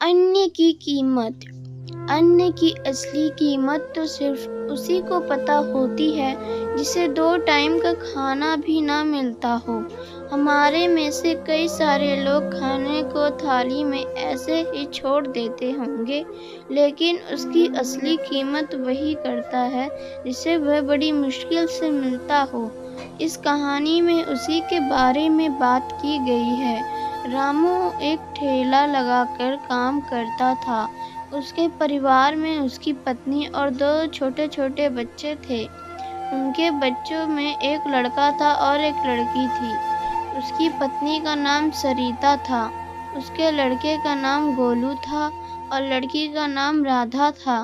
अन्न की कीमत। अन्न की असली कीमत तो सिर्फ उसी को पता होती है जिसे 2 टाइम का खाना भी ना मिलता हो। हमारे में से कई सारे लोग खाने को थाली में ऐसे ही छोड़ देते होंगे, लेकिन उसकी असली कीमत वही करता है जिसे वह बड़ी मुश्किल से मिलता हो। इस कहानी में उसी के बारे में बात की गई है। रामू एक ठेला लगाकर काम करता था। उसके परिवार में उसकी पत्नी और 2 छोटे-छोटे बच्चे थे। उनके बच्चों में एक लड़का था और एक लड़की थी। उसकी पत्नी का नाम सरिता था, उसके लड़के का नाम गोलू था और लड़की का नाम राधा था।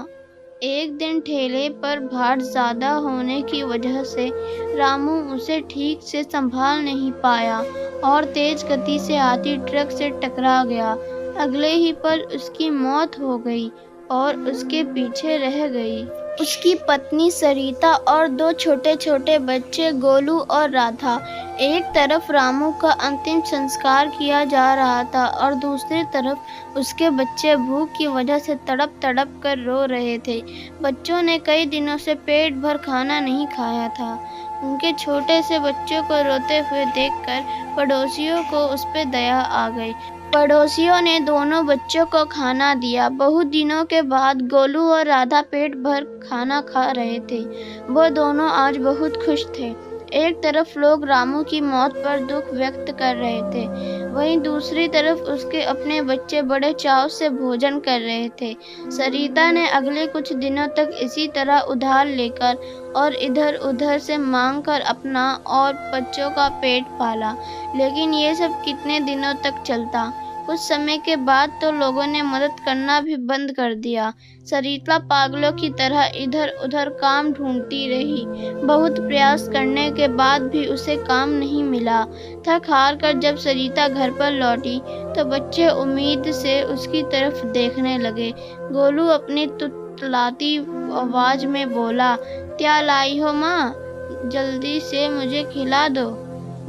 एक दिन ठेले पर भार ज़्यादा होने की वजह से रामू उसे ठीक से संभाल नहीं पाया और तेज गति से आती ट्रक से टकरा गया। अगले ही पल उसकी मौत हो गई और उसके पीछे रह गई उसकी पत्नी सरिता और 2 छोटे-छोटे बच्चे गोलू और राधा। एक तरफ रामू का अंतिम संस्कार किया जा रहा था और दूसरी तरफ उसके बच्चे भूख की वजह से तड़प-तड़प कर रो रहे थे। बच्चों ने कई दिनों से पेट भर खाना नहीं खाया था। उनके छोटे से बच्चों को रोते हुए देखकर पड़ोसियों को उस पे दया आ गई। पड़ोसियों ने दोनों बच्चों को खाना दिया। बहुत दिनों के बाद गोलू और राधा पेट भर खाना खा रहे थे। वो दोनों आज बहुत खुश थे। एक तरफ लोग रामू की मौत पर दुख व्यक्त कर रहे थे, वहीं दूसरी तरफ उसके अपने बच्चे बड़े चाव से भोजन कर रहे थे। सरिता ने अगले कुछ दिनों तक इसी तरह उधार लेकर और इधर-उधर से मांग कर अपना और बच्चों का पेट पाला, लेकिन ये सब कितने दिनों तक चलता। कुछ समय के बाद तो लोगों ने मदद करना भी बंद कर दिया। सरिता पागलों की तरह इधर-उधर काम ढूंढती रही। बहुत प्रयास करने के बाद भी उसे काम नहीं मिला। थक-हार कर जब सरिता घर पर लौटी तो बच्चे उम्मीद से उसकी तरफ देखने लगे। गोलू अपनी तुतलाती आवाज में बोला, "क्या लाई हो माँ? जल्दी से मुझे खिला दो,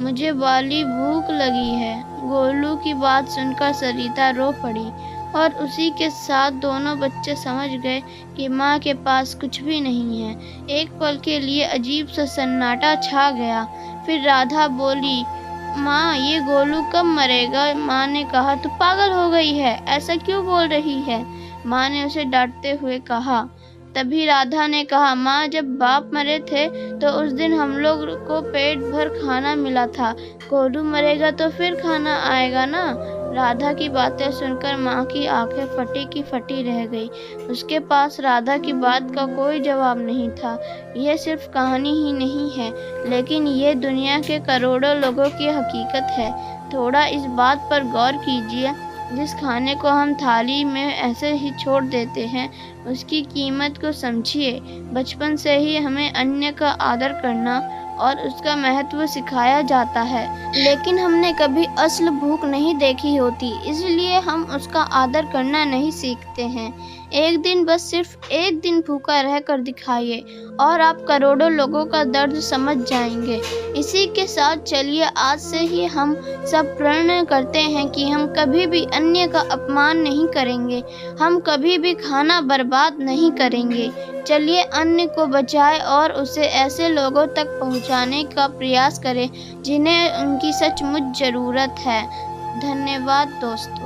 मुझे बाली भूख लगी है।" गोलू की बात सुनकर सरिता रो पड़ी और उसी के साथ दोनों बच्चे समझ गए कि माँ के पास कुछ भी नहीं है। एक पल के लिए अजीब सा सन्नाटा छा गया। फिर राधा बोली, "माँ, ये गोलू कब मरेगा?" माँ ने कहा, "तू पागल हो गई है, ऐसा क्यों बोल रही है?" माँ ने उसे डांटते हुए कहा। तभी राधा ने कहा, "माँ, जब बाप मरे थे तो उस दिन हम लोग को पेट भर खाना मिला था। गोलू मरेगा तो फिर खाना आएगा ना?" राधा की बातें सुनकर माँ की आंखें फटी की फटी रह गई। उसके पास राधा की बात का कोई जवाब नहीं था। यह सिर्फ कहानी ही नहीं है, लेकिन ये दुनिया के करोड़ों लोगों की हकीकत है। थोड़ा इस बात पर गौर कीजिए, जिस खाने को हम थाली में ऐसे ही छोड़ देते हैं, उसकी कीमत को समझिए। बचपन से ही हमें अन्न का आदर करना और उसका महत्व सिखाया जाता है, लेकिन हमने कभी असल भूख नहीं देखी होती, इसलिए हम उसका आदर करना नहीं सीखते हैं। एक दिन, बस सिर्फ एक दिन भूखा रहकर दिखाइए और आप करोड़ों लोगों का दर्द समझ जाएंगे। इसी के साथ चलिए आज से ही हम सब प्रण करते हैं कि हम कभी भी अन्य का अपमान नहीं करेंगे, हम कभी भी खाना बर्बाद नहीं करेंगे। चलिए अन्न को बचाएं और उसे ऐसे लोगों तक पहुंचाने का प्रयास करें जिन्हें उनकी सचमुच ज़रूरत है। धन्यवाद दोस्तों।